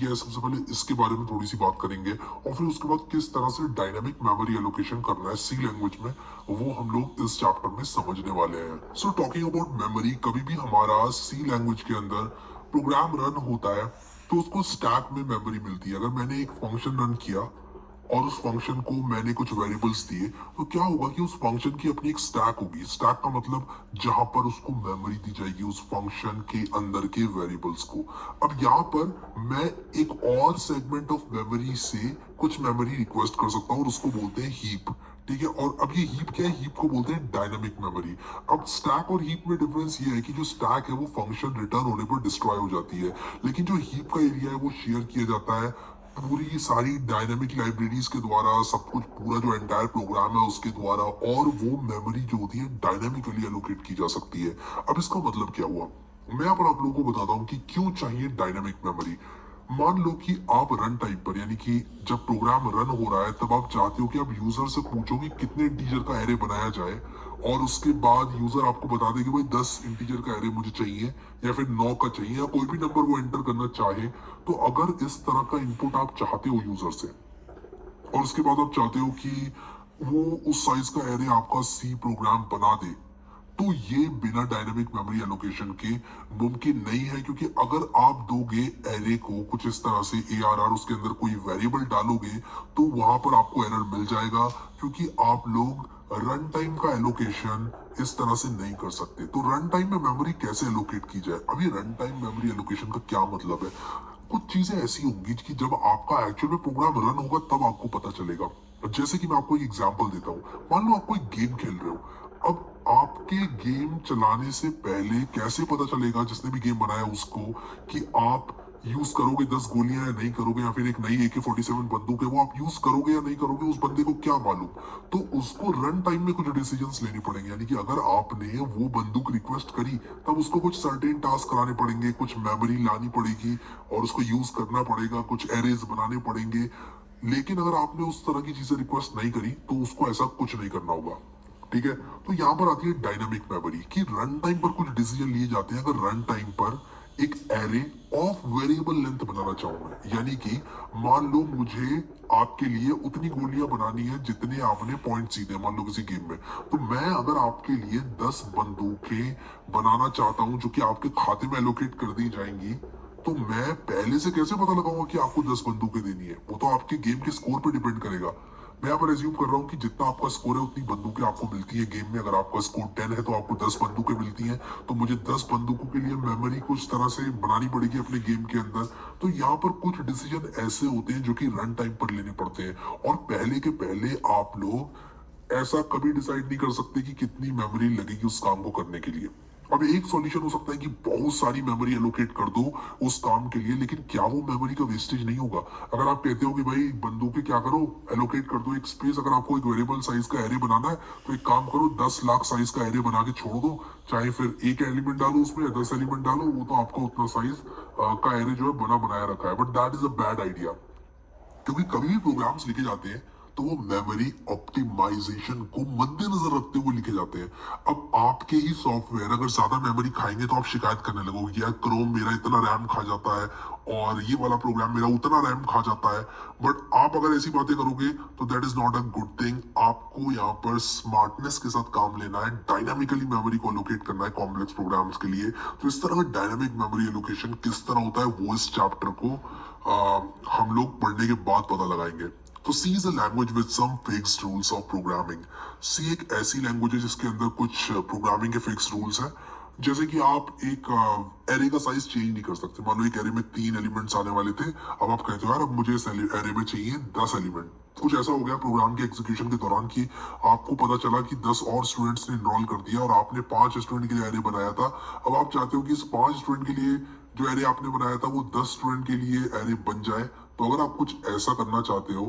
है, सबसे पहले इसके बारे में थोड़ी सी बात करेंगे और फिर उसके बाद किस तरह से डायनामिक मेमोरी एलोकेशन करना है सी लैंग्वेज में, वो हम लोग इस चैप्टर में समझने वाले हैं। सो टॉकिंग अबाउट मेमोरी, कभी भी हमारा सी लैंग्वेज के अंदर प्रोग्राम रन होता है तो उसको स्टैक में मेमोरी मिलती है। अगर मैंने एक फंक्शन रन किया और उस फंक्शन को मैंने कुछ वेरिएबल्स दिए, तो क्या होगा कि उस फंक्शन की अपनी एक स्टैक होगी। स्टैक का मतलब जहां पर उसको मेमोरी दी जाएगी उस फंक्शन के अंदर के वेरिएबल्स को। अब यहाँ पर मैं एक और सेगमेंट ऑफ मेमोरी से कुछ मेमोरी रिक्वेस्ट कर सकता हूँ और उसको बोलते हैं हीप। ठीक है, और अब ये हीप क्या है? हीप को बोलते हैं डायनामिक मेमोरी। अब स्टैक और हीप में डिफरेंस ये है कि जो स्टैक है वो फंक्शन रिटर्न होने पर डिस्ट्रॉय हो जाती है, लेकिन जो हीप का एरिया है वो शेयर किया जाता है पूरी सारी डायनामिक लाइब्रेरीज के द्वारा, सब कुछ पूरा जो एंटायर प्रोग्राम है उसके द्वारा, और वो मेमोरी जो होती है डायनामिकली एलोकेट की जा सकती है। अब इसका मतलब क्या हुआ, मैं यहाँ पर आप लोगों को बताता हूँ कि क्यों चाहिए डायनामिक मेमोरी। मान लो कि आप रन टाइम पर, यानी कि जब प्रोग्राम रन हो रहा है तब आप चाहते हो कि आप यूजर से पूछो कि कितने इंटीजर का एरे बनाया जाए, और उसके बाद यूजर आपको बता दे कि भाई 10 इंटीजर का एरे मुझे चाहिए, या फिर 9 का चाहिए, या कोई भी नंबर वो एंटर करना चाहे। तो अगर इस तरह का इनपुट आप चाहते हो यूजर से, और उसके बाद आप चाहते हो कि वो उस साइज का एरे आपका सी प्रोग्राम बना दे, तो ये बिना डायनामिक मेमोरी एलोकेशन के मुमकिन नहीं है। क्योंकि अगर आप दोगे एरे को कुछ इस तरह से ARR, उसके अंदर कोई वेरिएबल डालोगे, तो वहां पर आपको एरर मिल जाएगा, क्योंकि आप लोग रन टाइम का एलोकेशन इस तरह से नहीं कर सकते। तो रन टाइम में मेमोरी कैसे एलोकेट की जाए? अब ये रन टाइम मेमोरी एलोकेशन का क्या मतलब है? कुछ चीजें ऐसी होंगी कि जब आपका एक्चुअल में प्रोग्राम रन होगा तब आपको पता चलेगा। जैसे कि मैं आपको एक एग्जांपल देता हूँ। मान लो आप कोई गेम खेल रहे हो। अब आपके गेम चलाने से पहले कैसे पता चलेगा जिसने भी गेम बनाया उसको कि आप यूज करोगे 10 गोलियां या नहीं करोगे, या फिर एक नई AK-47 बंदूक है वो आप यूज करोगे या नहीं करोगे, उस बंदे को क्या मालूम। तो उसको रन टाइम में कुछ डिसीजंस लेने पड़ेंगे, यानी कि अगर आपने वो बंदूक रिक्वेस्ट करी तब उसको कुछ सर्टेन टास्क कराने पड़ेंगे, कुछ मेमोरी लानी पड़ेगी और उसको यूज करना पड़ेगा, कुछ एरेज बनाने पड़ेंगे। लेकिन अगर आपने उस तरह की चीजें रिक्वेस्ट नहीं करी तो उसको ऐसा कुछ नहीं करना होगा। ठीक है, तो यहाँ पर आती है डायनामिक मेमोरी कि रन टाइम पर कुछ डिसीजन लिए जाते हैं। अगर रन टाइम पर एक एरे ऑफ वेरिएबल लेंथ बनाना चाहूं मैं, यानी कि मान लो मुझे आपके लिए उतनी गोलियां बनानी है जितने आपने पॉइंट सीधे, मान लो किसी गेम में, तो मैं अगर आपके लिए 10 बंदूकें बनाना चाहता हूं जो कि आपके खाते में एलोकेट कर दी जाएंगी, तो मैं पहले से कैसे पता लगाऊंगा कि आपको 10 बंदूकें देनी है? वो तो आपके गेम के स्कोर पर डिपेंड करेगा। मैं यहाँ पर एज्यूम कर रहा हूँ कि जितना आपका स्कोर है उतनी बंदूकें आपको मिलती है गेम में। अगर आपका स्कोर 10 है तो आपको 10 बंदूकें मिलती हैं, तो मुझे 10 बंदूकों के लिए मेमोरी कुछ तरह से बनानी पड़ेगी अपने गेम के अंदर। तो यहाँ पर कुछ डिसीजन ऐसे होते हैं जो कि रन टाइम पर लेने पड़ते हैं, और पहले के पहले आप लोग ऐसा कभी डिसाइड नहीं कर सकते कि कितनी मेमोरी लगेगी उस काम को करने के लिए। अब एक सॉल्यूशन हो सकता है कि बहुत सारी मेमोरी एलोकेट कर दो उस काम के लिए, लेकिन क्या वो मेमोरी का वेस्टेज नहीं होगा? अगर आप कहते हो कि भाई बंदूकें क्या करो, एलोकेट कर दो एक स्पेस, अगर आपको एक वेरिएबल साइज का एरे बनाना है तो एक काम करो 10 लाख साइज का एरे बना के छोड़ दो, चाहे फिर एक एलिमेंट डालो उसमें या 10 एलिमेंट डालो, वो तो आपका उतना साइज का एरे जो है बना बनाया रखा है। But that is a bad idea, क्योंकि कभी भी प्रोग्राम्स लिखे जाते हैं तो वो मेमोरी ऑप्टिमाइजेशन को मद्देनजर रखते हुए लिखे जाते हैं। अब आपके ही सॉफ्टवेयर अगर ज्यादा मेमोरी खाएंगे तो आप शिकायत करने लगोगे कि यार क्रोम मेरा इतना रैम खा जाता है और ये वाला प्रोग्राम मेरा उतना रैम खा जाता है। बट आप अगर ऐसी बातें करोगे तो that is not a good thing. आपको यहाँ पर स्मार्टनेस के साथ काम लेना है, डायनामिकली मेमोरी को एलोकेट करना है कॉम्प्लेक्स प्रोग्राम्स के लिए। तो इस तरह का डायनामिक मेमोरी एलोकेशन किस तरह होता है वो इस चैप्टर को हम लोग पढ़ने के बाद पता लगाएंगे। तो C is a language with some fixed rules of programming. C एक ऐसी लैंग्वेज है जिसके अंदर कुछ प्रोग्रामिंग के फिक्स रूल्स हैं। जैसे कि आप एक एरे का साइज चेंज नहीं कर सकते। मान लो एक एरे में 3 एलिमेंट्स आने वाले थे, अब आप कहते हो यार अब मुझे इस एरे में चाहिए 10 एलिमेंट। कुछ ऐसा हो गया प्रोग्राम के एग्जीक्यूशन के दौरान कि आपको पता चला कि 10 और स्टूडेंट्स ने इनरोल कर दिया और आपने 5 स्टूडेंट के लिए एरे बनाया था। अब आप चाहते हो कि इस 5 स्टूडेंट के लिए जो एरे आपने बनाया था वो 10 स्टूडेंट के लिए एरे बन जाए। तो अगर आप कुछ ऐसा करना चाहते हो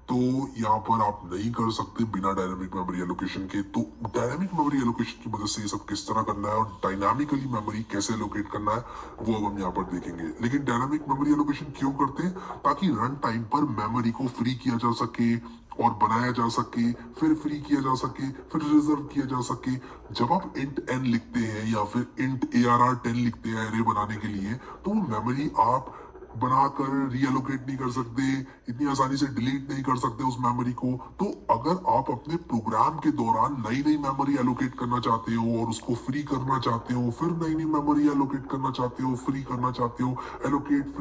तो यहाँ पर आप नहीं कर सकते बिना डायनामिक मेमोरी एलोकेशन के। तो डायनामिक मेमोरी एलोकेशन की मदद से ये सब किस तरह करना है और डायनामिकली मेमोरी कैसे एलोकेट करना है वो अब हम यहाँ पर देखेंगे। लेकिन डायनामिक मेमोरी एलोकेशन क्यों करते हैं? ताकि रन टाइम पर मेमोरी को फ्री किया जा सके और बनाया जा सके, फिर फ्री किया जा सके, फिर रिजर्व किया जा सके। जब आप इंट n लिखते हैं या फिर इंट ARR10 लिखते हैं एरे बनाने के लिए, तो वो मेमोरी आप बनाकर रीएलोकेट नहीं कर सकते, इतनी आसानी से डिलीट नहीं कर सकते उस मेमोरी को। तो अगर आप अपने प्रोग्राम के दौरान नई नई मेमोरी एलोकेट करना चाहते हो और उसको फ्री करना चाहते हो, फिर नई नई मेमोरी एलोकेट करना चाहते हो, फ्री करना चाहते हो, allocate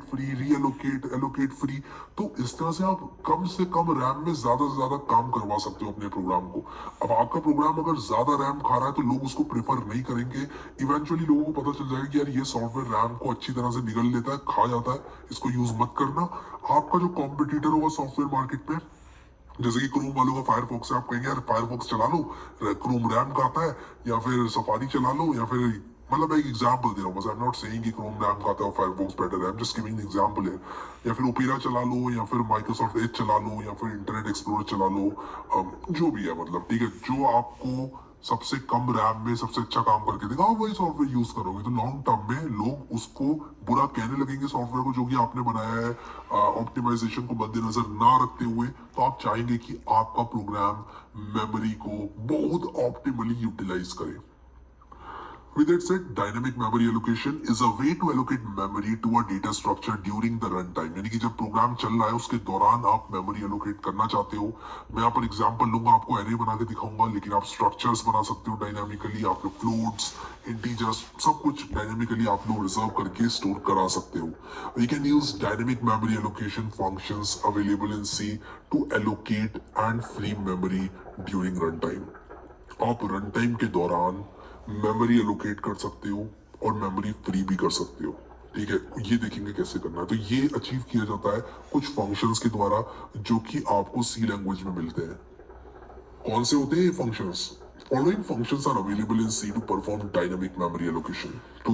free reallocate allocate free, तो इस तरह से आप कम से कम रैम में ज्यादा से ज्यादा काम करवा सकते हो अपने प्रोग्राम को। अब आपका प्रोग्राम अगर ज्यादा रैम खा रहा है तो लोग उसको प्रेफर नहीं करेंगे। इवेंचुअली लोगों को पता चल जाएगा कि यार ये सॉफ्टवेयर रैम को अच्छी तरह से निगल लेता है, खा जाता है, इसको यूज मत करना। आपका जो कॉम्पिटिटर होगा सॉफ्टवेयर मार्केट में, जैसे कि क्रोम वालों का फायरफॉक्स है, आप कहेंगे यार फायरफॉक्स चला लो, क्रोम रैम खाता है, या फिर सफारी चला लो, या फिर मतलब मैं एक एग्जांपल दे रहा हूँ बस, आई एम नॉट सेइंग कि क्रोम रैम खाता है और फायरफॉक्स बेटर है, I am just giving example है। या फिर ओपेरा चला लो, या फिर माइक्रोसॉफ्ट एज चला लो, या फिर इंटरनेट एक्सप्लोरर चला लो, जो भी है, मतलब ठीक है, जो आपको सबसे कम रैम में सबसे अच्छा काम करके देगा आप वही सॉफ्टवेयर यूज करोगे। तो लॉन्ग टर्म में लोग उसको बुरा कहने लगेंगे सॉफ्टवेयर को जो कि आपने बनाया है ऑप्टिमाइजेशन को मद्देनजर ना रखते हुए। तो आप चाहेंगे कि आपका प्रोग्राम मेमोरी को बहुत ऑप्टिमली यूटिलाइज करे। With that said, dynamic memory allocation is a way to allocate memory to a data structure during the runtime। यानी कि जब प्रोग्राम चल रहा है उसके दौरान आप मेमोरी एलोकेट करना चाहते हो। मैं यहाँ पर एग्जांपल लूंगा, आपको एरे बना के दिखाऊंगा, लेकिन आप स्ट्रक्चर्स बना सकते हो डायनामिकली, आप लोग फ्लोट्स, इंटीजर्स, सब कुछ डायनामिकली आप लोग रिजर्व करके स्टोर करा सकते हो। We can use dynamic memory allocation functions available in C to allocate and free memory during runtime। आप रन टाइम के दौरान मेमोरी एलोकेट कर सकते हो और मेमोरी फ्री भी कर सकते हो। ठीक है, ये देखेंगे कैसे करना है। तो ये अचीव किया जाता है कुछ फंक्शंस के द्वारा जो कि आपको सी लैंग्वेज में मिलते हैं। कौन से होते हैं ये functions? Following functions are available in C to perform dynamic memory allocation. तो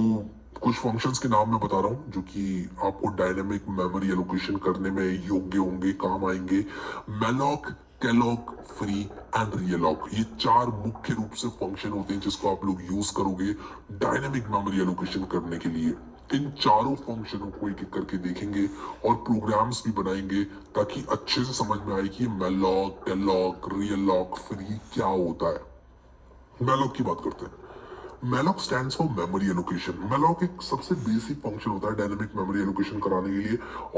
कुछ फंक्शंस के नाम मैं बता रहा हूँ जो कि आपको डायनामिक मेमोरी एलोकेशन करने में योग्य होंगे, काम आएंगे। मेलॉक, कैलॉक, फ्री एंड रीअलॉक, ये चार मुख्य रूप से फंक्शन होते हैं जिसको आप लोग यूज करोगे डायनामिक मेमोरी एलोकेशन करने के लिए। इन चारों फंक्शनों को एक एक करके देखेंगे और प्रोग्राम्स भी बनाएंगे ताकि अच्छे से समझ में आए कि मेलॉक, कैलॉक, रीअलॉक, फ्री क्या होता है। मेलॉक की बात करते हैं। Malloc stands for memory allocation. Malloc एक सबसे बेसिक फंक्शन होता है डायनामिक मेमोरी एलोकेशन कराने के लिए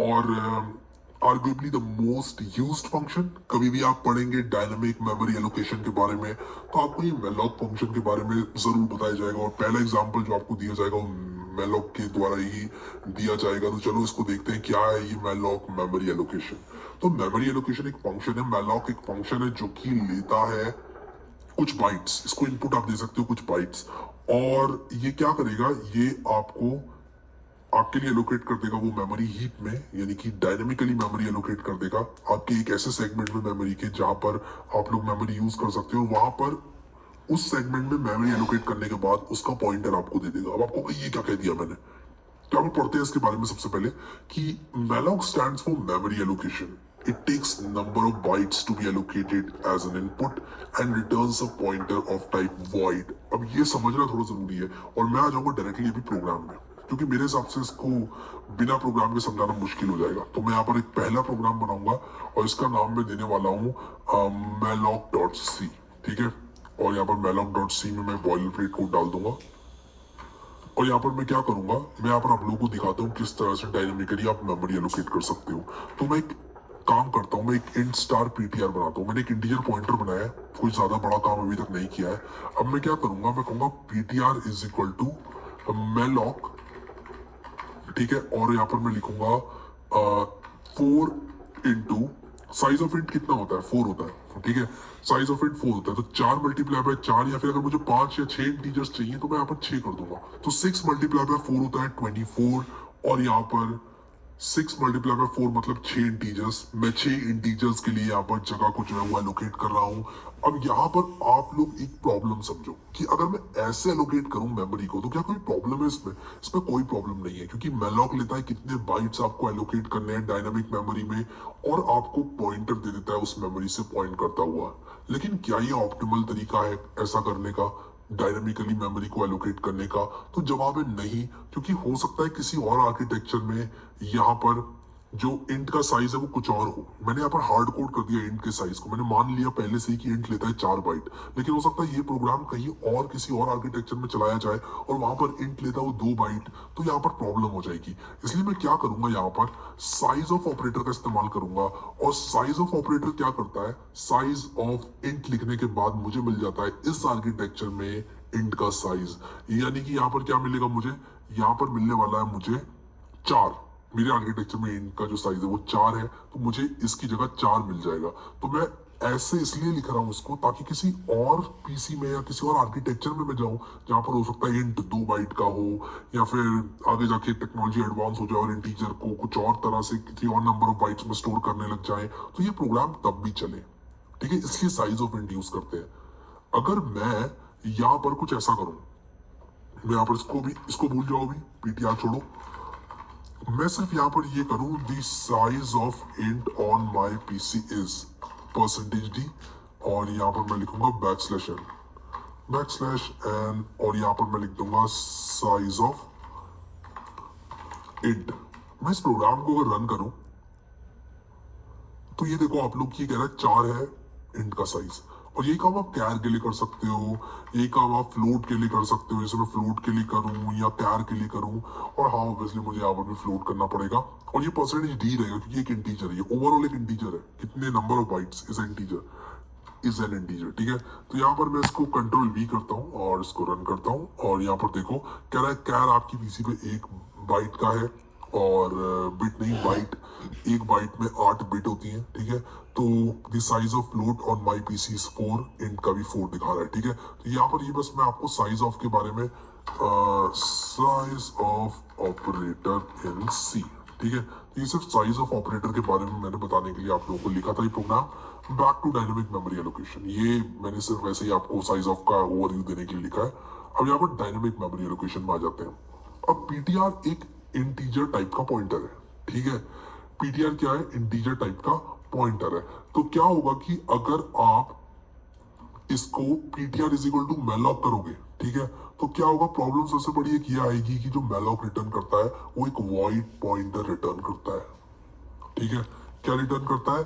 और arguably the most used function. कभी भी आप पढ़ेंगे डायनामिक मेमोरी एलोकेशन के बारे में तो आपको ये मेलॉक फंक्शन के बारे में जरूर बताया जाएगा और पहला एग्जांपल जो आपको दिया जाएगा वो मेलॉक के द्वारा ही दिया जाएगा। तो चलो इसको देखते हैं क्या है ये मेलॉक मेमोरी एलोकेशन। तो मेमोरी एलोकेशन एक फंक्शन है, मेलॉक एक फंक्शन है जो कि लेता है कुछ बाइट्स, इसको इनपुट आप दे सकते हो कुछ बाइट्स, और ये क्या करेगा, ये आपको आपके लिए एलोकेट कर देगा वो मेमोरी हीप में, यानी कि डायनामिकली मेमोरी एलोकेट कर देगा आपके एक ऐसे सेगमेंट में मेमोरी के जहां पर आप लोग मेमोरी यूज कर सकते हो। वहां पर उस सेगमेंट में मेमोरी एलोकेट करने के बाद उसका पॉइंटर आपको दे देगा। अब आपको ये क्या कह दिया मैंने, तो आप पढ़ते हैं इसके बारे में सबसे पहले कि malloc stands for memory allocation. It takes number of bytes to be allocated as an input and returns a pointer of type void। अब ये समझना थोड़ा जरूरी है और मैं आ जाऊंगा डायरेक्टली अभी प्रोग्राम में, क्योंकि मेरे हिसाब से इसको बिना प्रोग्राम के समझाना मुश्किल हो जाएगा। तो मैं यहाँ पर एक पहला प्रोग्राम बनाऊंगा और इसका नाम मैं देने वाला हूँ malloc.c। ठीक है, और यहाँ पर malloc.c में मैं बॉयलर प्लेट कोड डाल दूंगा और यहाँ पर मैं क्या करूंगा, मैं यहाँ पर आप लोगों को दिखाता हूँ किस तरह से डायनामिकली आप मेमोरी एलोकेट कर सकते हो। तो मैं एक काम करता हूँ, मैं एक int स्टार ptr बनाता हूँ। मैंने एक इंटीजर पॉइंटर बनाया है, कोई ज्यादा बड़ा काम अभी तक नहीं किया है। अब मैं क्या करूंगा, मैं कहूंगा ptr is equal to malloc, ठीक है, और यहाँ पर मैं लिखूंगा 4 इंटू साइज ऑफ इंट कितना होता है, 4 होता है। ठीक है, साइज ऑफ इंट 4 होता है, तो 4 मल्टीप्लाई बाय 4, या फिर अगर मुझे 5 या 6 इंटीजर्स चाहिए तो मैं यहाँ पर 6 कर दूंगा। तो 6 मल्टीप्लाई बाय 4 होता है 24, और यहाँ पर 6 मल्टीप्लाई बाय 4 मतलब 6 इंटीजर्स। मैं 6 इंटीजर्स के लिए यहाँ पर जगह को जो है वो एलोकेट कर रहा हूँ। अब यहाँ पर आप लोग एक प्रॉब्लम समझो कि अगर मैं ऐसे एलोकेट करूं मेमोरी को तो क्या कोई प्रॉब्लम है इसमें? इसमें कोई प्रॉब्लम नहीं है, क्योंकि मेलॉक लेता है कितने बाइट्स आपको एलोकेट करने हैं डायनामिक मेमोरी में और आपको पॉइंटर दे देता है उस मेमोरी से पॉइंट करता हुआ। लेकिन क्या ये ऑप्टिमल तरीका है ऐसा करने का, डायनामिकली मेमोरी को एलोकेट करने का? तो जवाब है नहीं, क्योंकि हो सकता है किसी और आर्किटेक्चर में यहाँ पर जो इंट का साइज है वो कुछ और हो। मैंने यहाँ पर हार्ड कोड कर दिया इंट के साइज को। मैंने मान लिया पहले से ही कि इंट लेता है 4 बाइट, लेकिन हो सकता है ये प्रोग्राम कहीं और किसी और आर्किटेक्चर में चलाया जाए और वहां पर इंट लेता है वो 2 बाइट, तो यहाँ पर प्रॉब्लम हो जाएगी। इसलिए मैं क्या करूंगा, यहाँ पर साइज ऑफ ऑपरेटर का इस्तेमाल करूंगा। और साइज ऑफ ऑपरेटर क्या करता है, साइज ऑफ इंट लिखने के बाद मुझे मिल जाता है इस आर्किटेक्चर में इंट का साइज। यानी कि यहाँ पर क्या मिलेगा मुझे, यहाँ पर मिलने वाला है मुझे 4। मेरे आर्किटेक्चर में इनका जो साइज है वो 4 है, तो मुझे इसकी जगह 4 मिल जाएगा। तो मैं ऐसे इसलिए लिख रहा हूं इसको ताकि किसी और पीसी में या किसी और आर्किटेक्चर में मैं जाऊं जहां पर हो सकता है इंट 2 बाइट का हो, या फिर आगे जाके टेक्नोलॉजी एडवांस हो जाए और इंटीजर को कुछ और तरह से किसी और नंबर ऑफ बाइट्स में स्टोर करने लग जाए, तो ये प्रोग्राम तब भी चले। ठीक है, इसलिए साइज ऑफ इंट यूज करते हैं। अगर मैं यहाँ पर कुछ ऐसा करूं, मैं यहाँ पर इसको भूल जाओ, अभी पीटीआर छोड़ो, मैं सिर्फ यहाँ पर ये करूं, the size of int on my PC is %d, और यहाँ पर मैं लिखूंगा बैकस्लैश n, और यहाँ पर मैं लिख दूंगा साइज ऑफ इंट। मैं इस प्रोग्राम को अगर रन करूं तो ये देखो आप लोग, ये कह रहा है 4 है इंट का साइज। और यही काम आप कैर के लिए कर सकते हो, यही काम आप फ्लोट के लिए कर सकते हो, जैसे मैं फ्लोट के लिए करूं या कैर के लिए करूं। और हाँ, ऑब्वियसली मुझे यहाँ पर भी फ्लोट करना पड़ेगा, और ये %d रहेगा क्योंकि एक इंटीजर है, ये ओवरऑल एक इंटीजर है। कितने number of bytes is an integer. ठीक है, तो यहाँ पर मैं इसको Ctrl+V करता हूँ और इसको रन करता हूँ, और यहाँ पर देखो कह रहा है कैर आपकी पीसी पे 1 बाइट का है, और बिट नहीं बाइट, 1 बाइट में 8 बिट होती हैं। ठीक है, तो the size of float on my PC is 4, int का भी 4 दिखा रहा है। ठीक है, तो यहाँ पर ये बस मैं आपको साइज ऑफ के बारे में, साइज ऑफ ऑपरेटर इन सी, ठीक है, ये सिर्फ साइज ऑफ ऑपरेटर के बारे में मैंने बताने के लिए आप लोगों को लिखा था ये program. Back to dynamic memory allocation, ये मैंने सिर्फ वैसे ही आपको साइज ऑफ का ओवरव्यू देने के लिए लिखा है। अब यहाँ पर डायनेमिक मेमोरी एलोकेशन में आ जाते हैं। अब पीटीआर एक इंटीजर टाइप का पॉइंटर है। ठीक है, पीटीआर क्या है, इंटीजर टाइप का पॉइंटर है। तो क्या होगा कि अगर आप इसको ptr is equal to malloc करोगे, ठीक है, तो क्या होगा, प्रॉब्लम सबसे बड़ी एक ये आएगी कि जो मैलॉक रिटर्न करता है वो एक वॉइड पॉइंटर रिटर्न करता है। ठीक है, क्या रिटर्न करता है,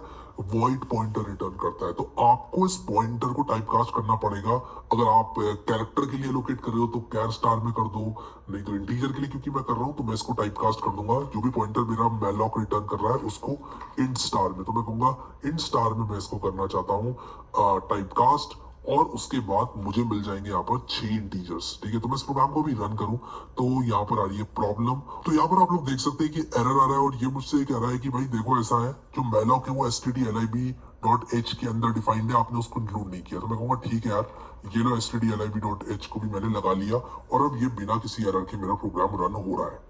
वॉइड पॉइंटर रिटर्न करता है। तो आपको इस पॉइंटर को टाइपकास्ट करना पड़ेगा। अगर आप कैरेक्टर के लिए लोकेट कर रहे हो तो कैर स्टार में कर दो, नहीं तो इंटीजर के लिए क्योंकि मैं कर रहा हूं तो मैं इसको टाइपकास्ट कर दूंगा। जो भी पॉइंटर मेरा मैलॉक रिटर्न कर रहा है उसको इंट स्टार में, तो मैं कहूंगा इंट स्टार में मैं इसको करना चाहता हूँ टाइपकास्ट, और उसके बाद मुझे मिल जाएंगे यहाँ पर 6 इंटीजर्स। ठीक है, तो मैं इस प्रोग्राम को भी रन करूं तो यहाँ पर आ रही है प्रॉब्लम। तो यहाँ पर आप लोग देख सकते हैं कि एरर आ रहा है, और ये मुझसे कह रहा है कि भाई देखो ऐसा है, जो मैलॉक है वो stdlib.h के अंदर डिफाइंड है, आपने उसको इंक्लूड नहीं किया। तो मैं कहूंगा ठीक है यार, ये लो stdlib.h को भी मैंने लगा लिया, और अब ये बिना किसी एरर के मेरा प्रोग्राम रन हो रहा है।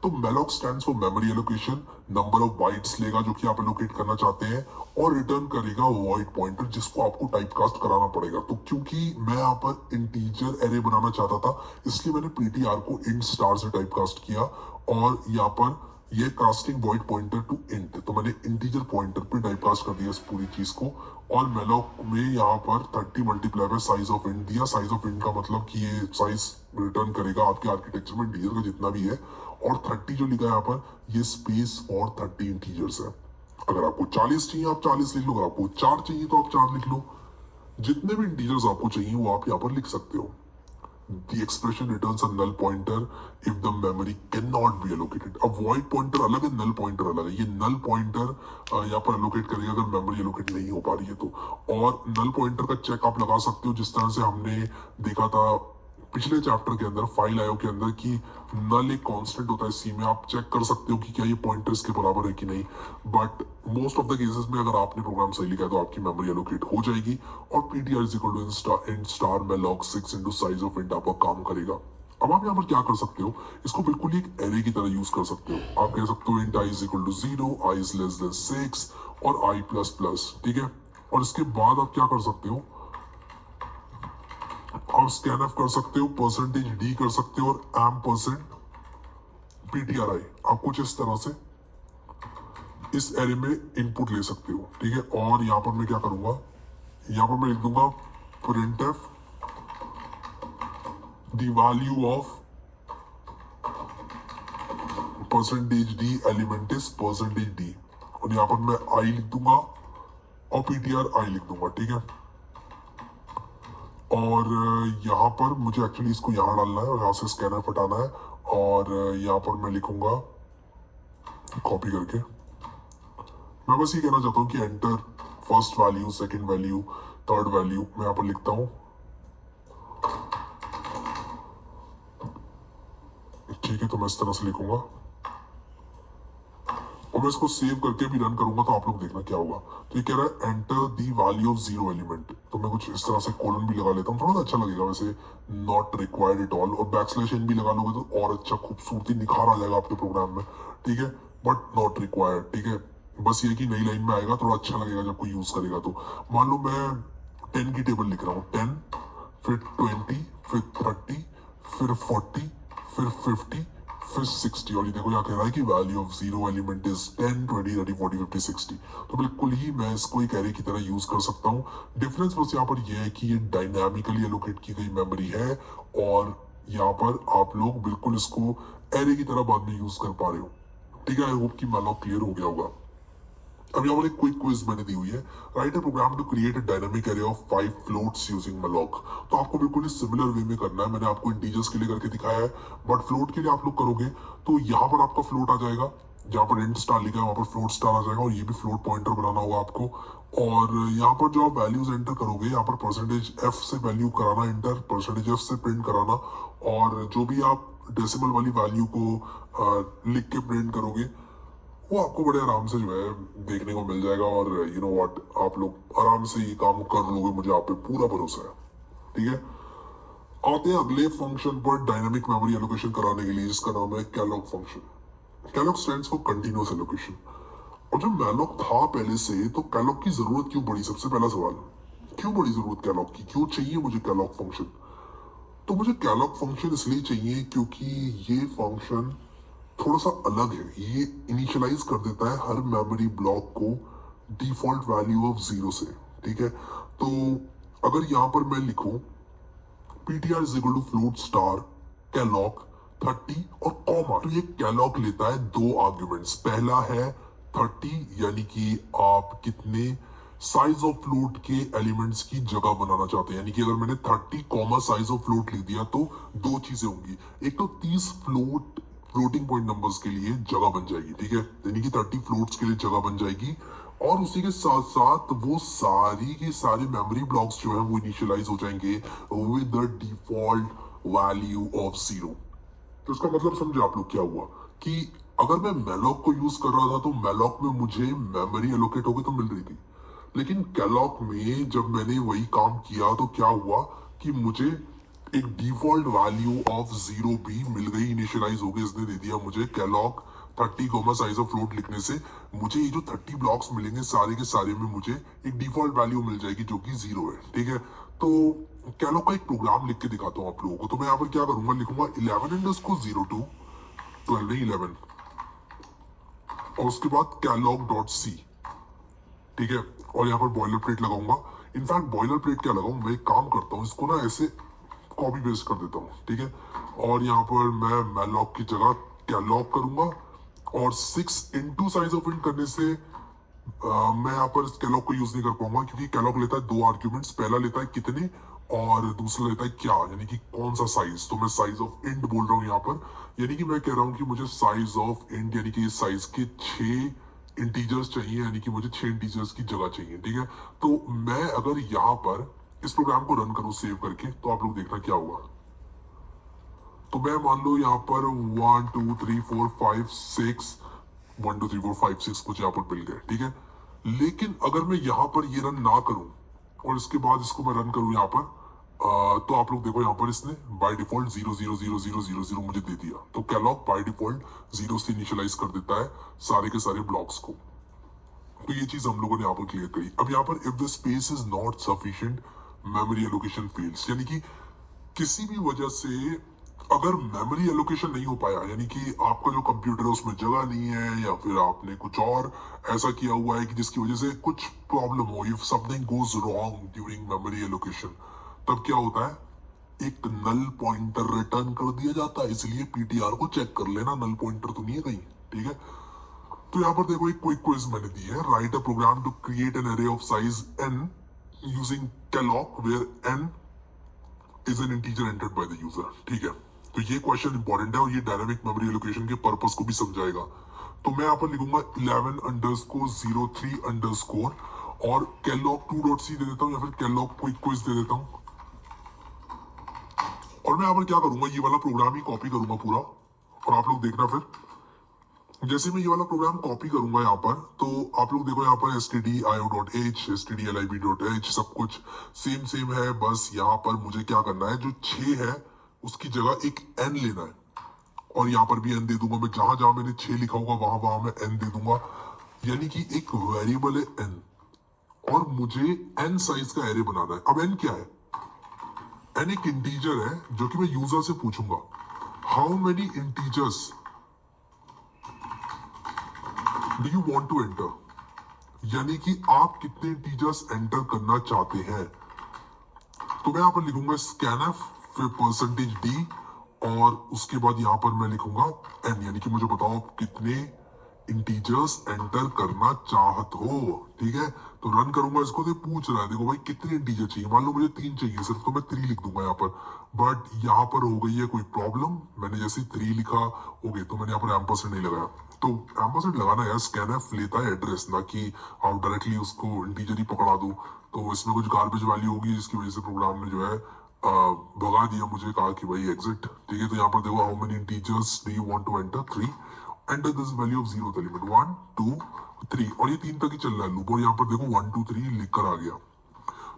तो malloc stands for memory allocation, number of bytes लेगा जो कि आप एलोकेट करना चाहते हैं, और रिटर्न करेगा वॉइड पॉइंटर जिसको आपको टाइपकास्ट कराना पड़ेगा। तो क्योंकि मैं यहाँ पर इंटीजर एरे बनाना चाहता था, इसलिए मैंने पीटीआर को इंट स्टार से टाइपकास्ट किया, और यहाँ पर ये casting void pointer to int, तो मैंने इंटीजर पॉइंटर पे टाइपकास्ट कर दिया इस पूरी चीज को। और मैलॉक में यहाँ पर 30 multiply by size of int दिया। साइज ऑफ इंट का मतलब कि ये साइज रिटर्न करेगा आपके आर्किटेक्चर में इंटीजर का जितना भी है, और 30 जो लिखा है यहाँ पर, ये स्पेस फॉर 30 इंटीजर्स है। अगर आपको 40 चाहिए आप 40 लिख लो, अगर आपको 4 चाहिए तो आप 4 लिख लो। जितने भी इंटीजर्स आपको चाहिए वो आप यहाँ पर लिख सकते हो। The expression returns a null pointer if the memory cannot be allocated. अब void pointer अलग है, null pointer अलग है। ये null pointer यहाँ पर allocate करेगा अगर memory allocate नहीं हो पा रही है तो। और null pointer का चेक आप लगा सकते हो जिस तरह से हमने देखा था पिछले चैप्टर के अंदर फाइल आयो के अंदर कि नल एक कांस्टेंट होता है सी में, आप चेक कर सकते हो कि क्या ये पॉइंटर इसके बराबर है कि नहीं। But most of the cases में अगर आपने प्रोग्राम सही लिखा है तो आपकी मेमोरी एलोकेट हो जाएगी, और PTR is equal to int star malloc 6 into size of int आपका काम करेगा। अब आप यहाँ पर क्या कर सकते हो, इसको बिल्कुल ही एक एरे की तरह यूज कर सकते हो। आप कह सकते हो int I is equal to 0, I is less than 6 और आई प्लस प्लस। ठीक है, और इसके बाद आप क्या कर सकते हो, आप स्कैनफ कर सकते हो, %d कर सकते हो, और %ptri आप कुछ इस तरह से इस एरे में इनपुट ले सकते हो। ठीक है, और यहाँ पर मैं क्या करूंगा, यहाँ पर मैं लिख दूंगा printf the value of percentage D element is percentage D, और यहाँ पर मैं आई लिख दूंगा और पीटीआर आई लिख दूंगा, ठीक है। और यहाँ पर मुझे एक्चुअली इसको यहाँ डालना है और यहाँ से स्कैनर फटाना है, और यहाँ पर मैं लिखूंगा कॉपी करके, मैं बस ये कहना चाहता हूँ कि enter first value, second value, third value, मैं यहाँ पर लिखता हूँ, ठीक है। तो मैं इस तरह से लिखूंगा और मैं इसको सेव करके भी रन करूंगा, तो आप लोग देखना क्या होगा। तो ये कह रहा है enter the value of zero element, तो मैं कुछ इस तरह से कोलन भी लगा लेता हूँ, थोड़ा सा अच्छा लगेगा वैसे, नॉट रिक्वायर्ड एट ऑल, और बैकस्लैश एन भी लगा लोगे तो और अच्छा खूबसूरती निखार आ जाएगा आपके प्रोग्राम में, ठीक है। बट नॉट रिक्वायर्ड, ठीक है, बस ये कि नई लाइन में आएगा, थोड़ा अच्छा लगेगा जब कोई यूज करेगा। तो मान लो मैं 10 की टेबल लिख रहा हूँ, 10 फिर 20 फिर 30 फिर 40 फिर 50 फिर 60, और ये देखो यहाँ कह रहा है कि value of zero element is 10 20 30 40 50 60, तो बिल्कुल ही मैं इसको एक एरे की तरह यूज कर सकता हूँ। डिफरेंस बस यहाँ पर यह है कि ये डायनामिकली एलोकेट की गई मेमोरी है, और यहाँ पर आप लोग बिल्कुल इसको एरे की तरह बाद में यूज कर पा रहे हो, ठीक है। आई होप कि मैलॉक क्लियर हो गया होगा। अब यहाँ पर एक क्विक क्विज मैंने दी हुई है, write a program to create a dynamic array of 5 floats using malloc। तो आपको बिल्कुल ही सिमिलर वे में करना है, मैंने आपको इंटीजर्स के लिए करके दिखाया है, बट फ्लोट के लिए आप लोग करोगे तो यहाँ पर आपका फ्लोट आ जाएगा, जहाँ पर इंट स्टार लिखा है वहां पर फ्लोट स्टार आ जाएगा, और ये भी फ्लोट पॉइंटर बनाना होगा आपको। और यहाँ पर जो आप वैल्यूज एंटर करोगे, यहाँ पर परसेंटेज एफ से वैल्यू कराना एंटर, परसेंटेज एफ से प्रिंट कराना, और जो भी आप डेसिमल वाली वैल्यू को लिख के प्रिंट करोगे वो आपको बड़े आराम से जो है देखने को मिल जाएगा, और यू नो व्हाट, आप लोग आराम से ये काम कर लोगे, मुझे आप पे पूरा भरोसा है, ठीक है। आते हैं अगले फंक्शन पर डायनामिक मेमोरी एलोकेशन कराने के लिए, जिसका नाम है Kellogg function. Kellogg stands for continuous allocation. और जब मैलॉक था पहले से, तो कैलॉग की जरूरत क्यों पड़ी? सबसे पहला सवाल, क्यों बड़ी जरूरत कैलॉग की, क्यों चाहिए मुझे कैलॉग फंक्शन? तो मुझे कैलॉग फंक्शन इसलिए चाहिए क्योंकि ये फंक्शन थोड़ा सा अलग है, ये इनिशियलाइज कर देता है हर मेमोरी ब्लॉक को डिफॉल्ट वैल्यू ऑफ 0 से, ठीक है। तो अगर यहाँ पर मैं लिखूं ptr is equal to float star calloc 30 और कॉमा, तो ये कैलॉग लेता है दो आर्ग्यूमेंट्स, पहला है 30 यानी कि आप कितने साइज ऑफ फ्लोट के एलिमेंट्स की जगह बनाना चाहते हैं, यानी कि अगर मैंने 30 कॉमा साइज ऑफ फ्लोट लिख दिया तो दो चीजें होंगी, एक तो 30 फ्लोटिंग पॉइंट नंबर्स के लिए जगह बन जाएगी, ठीक है, यानी कि 30 फ्लोट्स के लिए जगह बन जाएगी, और उसी के साथ साथ वो सारी के सारे मेमोरी ब्लॉक्स जो है वो इनिशियलाइज हो जाएंगे with the default value of 0। तो इसका मतलब समझे आप लोग क्या हुआ कि अगर मैं मैलॉक को यूज कर रहा था तो मैलॉक में मुझे मेमोरी एलोकेट होकर तो मिल रही थी, लेकिन कैलॉग में जब मैंने वही काम किया तो क्या हुआ कि मुझे एक डिफॉल्ट वैल्यू ऑफ 0 भी मिल गई, इनिशियलाइज हो गई, इसने दे दिया मुझे calloc 30 comma size of float लिखने से मुझे ये जो 30 ब्लॉक्स मिलेंगे सारे के सारे में मुझे एक डिफॉल्ट वैल्यू मिल जाएगी जो कि 0 है, ठीक है। तो कैलॉग का एक प्रोग्राम लिख के दिखाता हूँ आप लोगों को। तो मैं यहाँ पर क्या करूंगा, लिखूंगा 11 इंडस्को 02 12 नहीं 11, और उसके बाद कैलॉग डॉट सी, ठीक है, और यहाँ पर बॉयलर प्लेट लगाऊंगा। इनफैक्ट बॉयलर प्लेट क्या लगाऊं, मैं एक काम करता हूँ, इसको ना ऐसे कॉपी पेस्ट कर देता हूँ, ठीक है, और यहाँ पर मैं मैलॉक की जगह कैलॉग करूंगा, और 6 इंटू साइज ऑफ इंट करने से मैं यहाँ पर कैलॉग को यूज नहीं कर पाऊंगा, क्योंकि कैलॉग लेता है दो आर्ग्यूमेंट्स, पहला लेता है कितने और दूसरा लेता है क्या, यानी कि कौन सा साइज। तो मैं साइज ऑफ इंट बोल रहा हूँ यहाँ पर, यानी कि मैं कह रहा हूँ कि मुझे साइज ऑफ इंट यानी कि साइज के 6 इंटीजर्स चाहिए, यानी कि मुझे 6 इंटीजर्स की जगह चाहिए, ठीक है। तो मैं अगर यहाँ पर इस प्रोग्राम को रन करूँ सेव करके, तो आप लोग देखना क्या हुआ। तो मैं मान लो यहाँ पर 1 2 3 4 5 6 1 2 3 4 5 6 मुझे यहाँ पर मिल गए, ठीक है। लेकिन अगर मैं यहाँ पर ये रन ना करूं और इसके बाद इसको मैं रन करूं यहाँ पर, तो आप लोग देखो यहाँ पर इसने बाय डिफॉल्ट 0 0 0 0 0 0 मुझे दे दिया। तो कैलॉग बाय डिफॉल्ट 0 से इनिशियलाइज कर देता है सारे के सारे ब्लॉक्स को। तो ये चीज हम लोगों ने यहाँ पर क्लियर करी। अब यहाँ पर if the space is not sufficient memory allocation fails, यानी कि किसी भी वजह से अगर मेमोरी एलोकेशन नहीं हो पाया, यानी कि आपका जो कंप्यूटर है उसमें जगह नहीं है, या फिर आपने कुछ और ऐसा किया हुआ है कि जिसकी वजह से कुछ प्रॉब्लम हो, if something goes wrong during memory allocation, तब क्या होता है, एक नल पॉइंटर रिटर्न कर दिया जाता है। इसलिए पीटीआर को चेक कर लेना, नल पॉइंटर तो नहीं है कहीं। ठीक है। तो यहाँ पर देखो एक क्विक क्विज मैंने दी है, write a program to create an array of size n using calloc where n is an integer entered by the user. ठीक है, तो ये क्वेश्चन इंपॉर्टेंट है और ये डायनामिक मेमोरी एलोकेशन के पर्पस को भी समझाएगा। तो मैं यहाँ पर लिखूंगा 11_03_ और कैलॉग 2.c दे देता हूँ या फिर कैलॉग क्विक क्विज दे देता हूँ। और मैं यहाँ पर क्या करूंगा, ये वाला प्रोग्राम ही कॉपी करूंगा पूरा, और आप लोग देखना फिर जैसे मैं ये वाला प्रोग्राम कॉपी करूंगा यहाँ पर, तो आप लोग देखो यहाँ पर stdio.h stdlib.h सब कुछ सेम है। बस यहाँ पर मुझे क्या करना है, जो 6 है उसकी जगह एक n लेना है और यहाँ पर भी n दे दूंगा। मैं जहां जहां मैंने 6 लिखा होगा वहां वहां मैं n दे दूंगा, यानी कि एक वेरिएबल है n और मुझे n साइज का एरे बनाना है। अब n क्या है, n एक इंटीजर है जो कि मैं यूजर से पूछूंगा how many integers do you want to enter, यानी कि आप कितने इंटीजर्स एंटर करना चाहते हैं। तो मैं यहां पर लिखूंगा scanf फिर %d और उसके बाद यहां पर मैं लिखूंगा n, यानी कि मुझे बताओ आप कितने इंटीजर्स एंटर करना चाहत हो। ठीक है, तो रन करूंगा इसको, तो पूछ रहा है देखो भाई कितने इंटीजर चाहिए। मान लो मुझे 3 चाहिए सिर्फ, तो मैं 3 लिख दूंगा यहाँ पर। बट यहाँ पर हो गई है कोई प्रॉब्लम, मैंने जैसे 3 लिखा हो गए तो मैंने यहाँ पर एम्परसेंड नहीं लगाया। तो एम्परसेंड लगाना यार, स्कैनफ लेता है एड्रेस, ना कि आप डायरेक्टली उसको इंटीजर ही पकड़ा दो। तो इसमें कुछ गार्बेज वैल्यू होगी जिसकी वजह से प्रोग्राम ने जो है भगा दिया, मुझे कहा कि भाई एग्जिट। ठीक है, तो यहाँ पर देखो how many integers do you want to enter 3, enter this value of 0th element 1 2 3 और ये 3 तक ही चल रहा है लूप। और यहाँ पर देखो 1 2 3 लिखकर आ गया।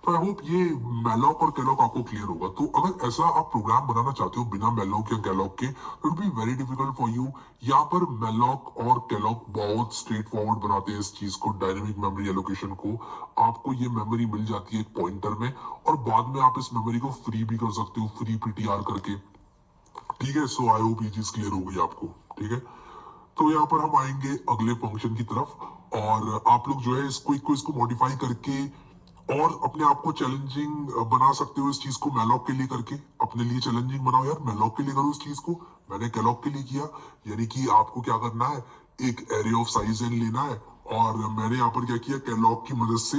तो आई होप ये मैलॉक और कैलॉक आपको क्लियर होगा। तो अगर ऐसा आप प्रोग्राम बनाना चाहते हो बिना मैलॉक या कैलॉक के, तो it be very difficult for you. यहाँ पर मैलॉक और कैलॉक बहुत स्ट्रेट फॉरवर्ड बनाते हैं इस चीज को, डायनेमिक मेमोरी एलोकेशन को। आपको ये मेमोरी मिल जाती है एक पॉइंटर में और बाद में आप इस मेमोरी को फ्री भी कर सकते हो, फ्री पीटीआर करके। ठीक है, सो आई होप ये चीज क्लियर हो गई आपको। ठीक है, तो यहाँ पर हम आएंगे अगले फंक्शन की तरफ और आप लोग जो है इसको मॉडिफाई करके और अपने आप को चैलेंजिंग बना सकते हो इस चीज को मैलॉक के लिए करके। अपने लिए चैलेंजिंग बनाओ यार, मैलॉक के लिए करो इस चीज को, मैंने कैलॉक के लिए किया। यानी कि आपको क्या करना है, एक एरे ऑफ साइज n लेना है और मैंने यहाँ पर क्या किया, कैलॉक की मदद से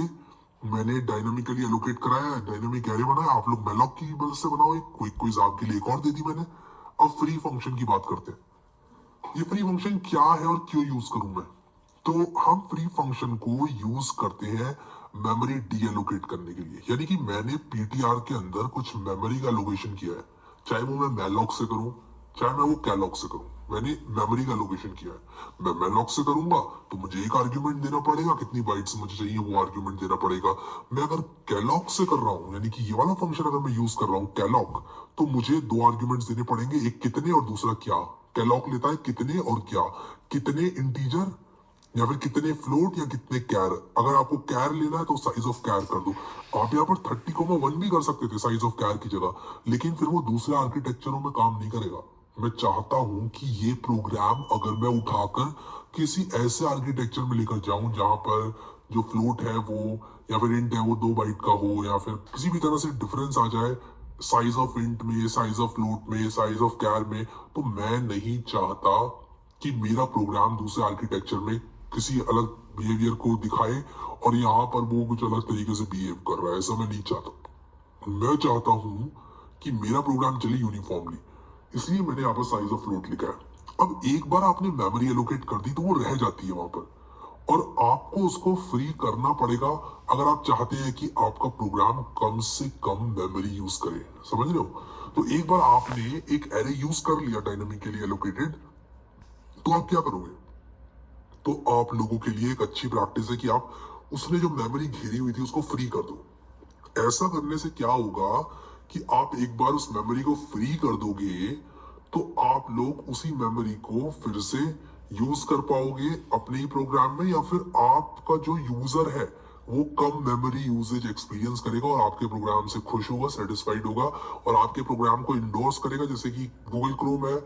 मैंने डायनामिकली एलोकेट कराया है, डायनामिक एरे बनाया। आप लोग मैलॉक की मदद से बनाओ, एक क्विक क्विज आपके लिए एक और दे दी मैंने। अब फ्री फंक्शन की बात करते हैं। ये फ्री फंक्शन क्या है और क्यों यूज करूं मैं, तो हम फ्री फंक्शन को यूज करते हैं मेमोरी डी एलोकेट करने के लिए। यानी कि मैंने पीटीआर के अंदर कुछ मेमोरी का लोकेशन किया है, चाहे वो मैं मैलॉक से करूं चाहे मैं वो कैलॉक से करूं, मैंने मेमोरी का लोकेशन किया है। मैं मैलॉक से करूंगा तो मुझे एक आर्ग्यूमेंट देना पड़ेगा, कितनी बाइट्स मुझे चाहिए वो आर्ग्यूमेंट देना पड़ेगा। मैं अगर कैलॉक से कर रहा हूं, यानी कि ये वाला फंक्शन अगर मैं यूज कर रहा हूं कैलॉक, तो मुझे 2 आर्ग्यूमेंट्स देने पड़ेंगे, एक कितने और दूसरा क्या। कैलॉक लेता है कितने और क्या, कितने इंटीजर या फिर कितने फ्लोट या कितने कैर। अगर आपको कैर लेना है तो साइज ऑफ कैर कर दो। आप यहाँ पर 30,1 भी कर सकते थे साइज ऑफ कैर की जगह, लेकिन फिर वो दूसरे आर्किटेक्चरों में काम नहीं करेगा। मैं चाहता हूं कि ये प्रोग्राम अगर मैं उठाकर किसी ऐसे आर्किटेक्चर में लेकर जाऊं जहां पर जो फ्लोट है वो या फिर इंट है वो 2 बाइट का हो, या फिर किसी भी तरह से डिफरेंस आ जाए साइज ऑफ इंट में, साइज ऑफ फ्लोट में, साइज ऑफ कैर में, तो मैं नहीं चाहता कि मेरा प्रोग्राम दूसरे आर्किटेक्चर में किसी अलग बिहेवियर को दिखाए और यहाँ पर वो कुछ अलग तरीके से बिहेव कर रहा है। ऐसा मैं नहीं चाहता। मैं चाहता हूं कि मेरा प्रोग्राम चले यूनिफॉर्मली, इसलिए मैंने यहाँ पर साइज ऑफ फ्लोट लिखा है। अब एक बार आपने मेमोरी एलोकेट कर दी तो वो रह जाती है वहां पर और आपको उसको फ्री करना पड़ेगा अगर आप चाहते हैं कि आपका प्रोग्राम कम से कम मेमोरी यूज करे। समझ रहे हो? तो एक बार आपने एक एरे यूज कर लिया डायनामिकली एलोकेटेड, तो आप क्या करोगे, तो आप लोगों के लिए एक अच्छी प्रैक्टिस है कि आप उसने जो मेमोरी घेरी हुई थी उसको फ्री कर दो। ऐसा करने से क्या होगा कि आप एक बार उस मेमोरी को फ्री कर दोगे तो आप लोग उसी मेमोरी को फिर से यूज कर पाओगे अपने ही प्रोग्राम में, या फिर आपका जो यूजर है वो कम मेमोरी यूजेज एक्सपीरियंस करेगा और आपके प्रोग्राम से खुश होगा, सेटिस्फाइड होगा और आपके प्रोग्राम को इंडोर्स करेगा। जैसे कि गूगल क्रोम है,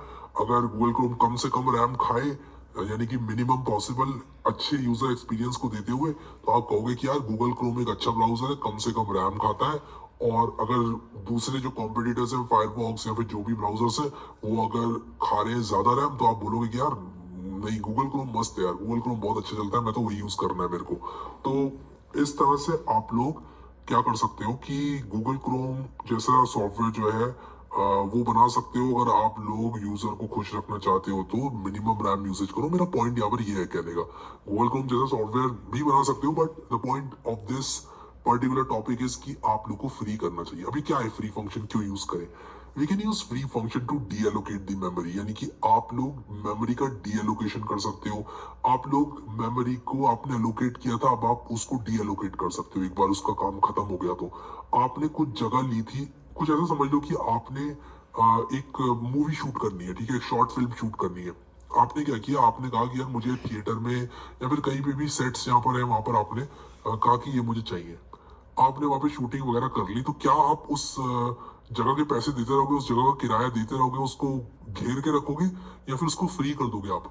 अगर गूगल क्रोम कम से कम रैम खाए, यानी कि मिनिमम पॉसिबल अच्छे यूजर एक्सपीरियंस को देते हुए, तो आप कहोगे कि यार गूगल क्रोम एक अच्छा ब्राउजर है, कम से कम रैम खाता है। और अगर दूसरे जो कॉम्पिटिटर्स हैं फायरफॉक्स या फिर जो भी ब्राउजर्स है वो अगर खा रहे हैं ज्यादा रैम, तो आप बोलोगे कि यार नहीं गूगल क्रोम मस्त है यार, गूगल क्रोम बहुत अच्छा चलता है, मैं तो वही यूज करना है मेरे को। तो इस तरह से आप लोग क्या कर सकते हो कि गूगल क्रोम जैसा सॉफ्टवेयर जो है वो बना सकते हो। अगर आप लोग यूजर को खुश रखना चाहते हो तो मिनिमम रैम यूसेज करो। मेरा पॉइंट यहाँ पर ये है कहने का, गूगल क्रोम जैसा सॉफ्टवेयर भी बना सकते हो, but the point of this particular topic is कि आप लोग को फ्री करना चाहिए। अभी क्या है फ्री फंक्शन क्यों यूज करें? We can use free function to deallocate the memory, यानी कि आप लोग मेमोरी का डी एलोकेशन कर सकते हो। आप लोग मेमोरी को आपने एलोकेट किया था, अब आप उसको डी एलोकेट कर सकते हो। एक बार उसका काम खत्म हो गया तो आपने कुछ जगह ली थी, कुछ ऐसा समझ लो कि आपने एक मूवी शूट करनी है, ठीक है, एक शॉर्ट फिल्म शूट करनी है। आपने क्या किया, आपने कहा कि यार मुझे थिएटर में या फिर कहीं पे भी सेट्स जहाँ पर है वहां पर आपने कहा कि ये मुझे चाहिए। आपने वहां पे शूटिंग वगैरह कर ली, तो क्या आप उस जगह के पैसे देते रहोगे, उस जगह का किराया देते रहोगे, उसको घेर के रखोगे, या फिर उसको फ्री कर दोगे? आप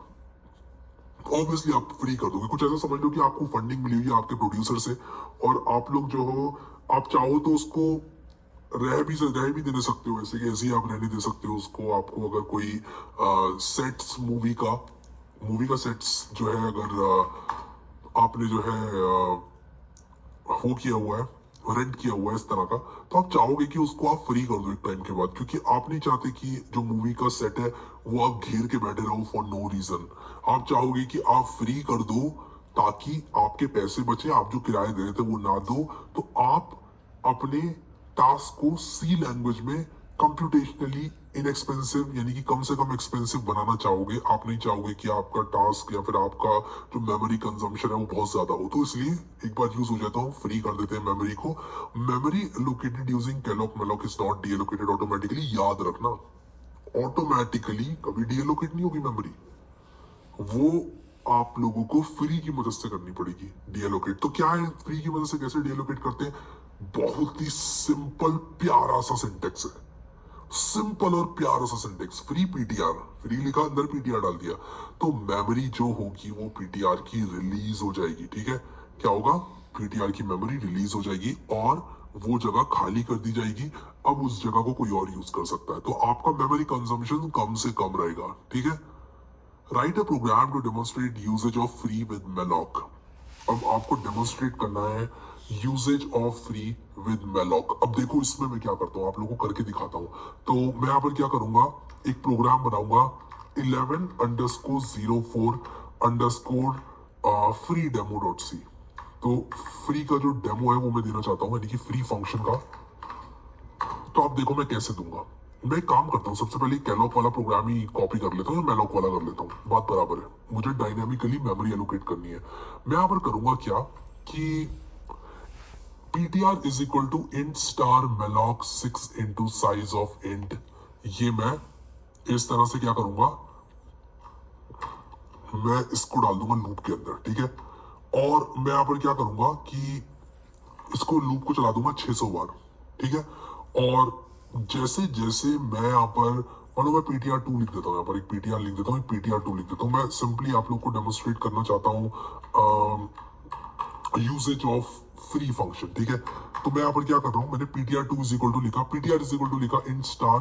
ऑब्वियसली आप फ्री कर दोगे। कुछ ऐसा समझ लो कि आपको फंडिंग मिली हुई है आपके प्रोड्यूसर से, और आप लोग जो हो, आप चाहो तो उसको रह भी दे सकते हो, ऐसे कि ऐसे ही आप रहने दे सकते हो उसको। आपको अगर कोई सेट्स मूवी का सेट्स जो है अगर आपने जो है वो किया हुआ है, रेंट किया हुआ है इस तरह का, तो आप चाहोगे कि उसको आप फ्री कर दो एक टाइम के बाद, क्योंकि आप नहीं चाहते कि जो मूवी का सेट है वो आप घेर के बैठे रहो फॉर नो रीजन। आप चाहोगे कि आप फ्री कर दो ताकि आपके पैसे बचे, आप जो किराए दे रहे थे वो ना दो। तो आप अपने टास्क को सी लैंग्वेज में कंप्यूटेशनली इनएक्सपेंसिव, यानी कि कम से कम एक्सपेंसिव बनाना चाहोगे। आप नहीं चाहोगे कि आपका टास्क या फिर आपका जो मेमोरी कंजम्पशन है वो बहुत ज्यादा हो। तो इसलिए एक बार यूज हो जाता हूँ, फ्री कर देते हैं मेमोरी को। Memory located using calloc malloc is not D allocated automatically, याद रखना। ऑटोमेटिकली कभी डी एलोकेट नहीं होगी मेमोरी, वो आप लोगों को फ्री की मदद से करनी पड़ेगी डी एलोकेट। तो क्या है फ्री की मदद से कैसे डी एलोकेट करते हैं? बहुत ही सिंपल प्यारा सा सिंटेक्स है, सिंपल और प्यारा सा सिंटेक्स। फ्री पीटीआर, फ्री लिखा अंदर पीटीआर डाल दिया, तो मेमोरी जो होगी वो पीटीआर की रिलीज हो जाएगी। ठीक है, क्या होगा? पीटीआर की मेमोरी रिलीज हो जाएगी और वो जगह खाली कर दी जाएगी। अब उस जगह को कोई और यूज कर सकता है, तो आपका मेमोरी कंजम्पशन कम से कम रहेगा। ठीक है, write a program to demonstrate usage of free with malloc. अब आपको डेमोन्स्ट्रेट करना है usage of free with malloc. अब देखो इसमें मैं क्या करता हूँ, आप लोगों को करके दिखाता हूँ। तो मैं यहाँ पर क्या करूंगा, एक प्रोग्राम बनाऊंगा 11_04_ free demo.c। तो फ्री का जो डेमो है वो मैं देना चाहता हूँ, यानी कि फ्री फंक्शन का। तो आप देखो मैं कैसे दूंगा। मैं एक काम करता हूँ, सबसे पहले कैलॉक वाला प्रोग्राम ही कॉपी कर लेता हूँ या मेलॉक वाला कर लेता हूँ, बात बराबर है। मुझे डायनामिकली मेमोरी एलोकेट करनी है। मैं यहाँ पर करूंगा क्या कि ptr is equal to int star malloc 6 into size of int। ये मैं इस तरह से क्या करूंगा, मैं इसको डाल दूंगा लूप के अंदर। ठीक है, और मैं यहाँ पर क्या करूंगा कि इसको लूप को चला दूंगा 600 बार। ठीक है, और जैसे जैसे मैं यहाँ पर मान लो मैं ptr2 लिख देता हूँ, यहाँ पर एक ptr लिख देता हूँ, एक ptr2 लिख देता हूँ। मैं सिंपली आप लोग को डेमोन्स्ट्रेट करना चाहता हूँ यूजेज ऑफ फ्री फंक्शन। ठीक है, तो मैं यहाँ पर क्या कर रहा हूँ, मैंने ptr2 इज इक्वल टू लिखा, ptr इज इक्वल टू लिखा int star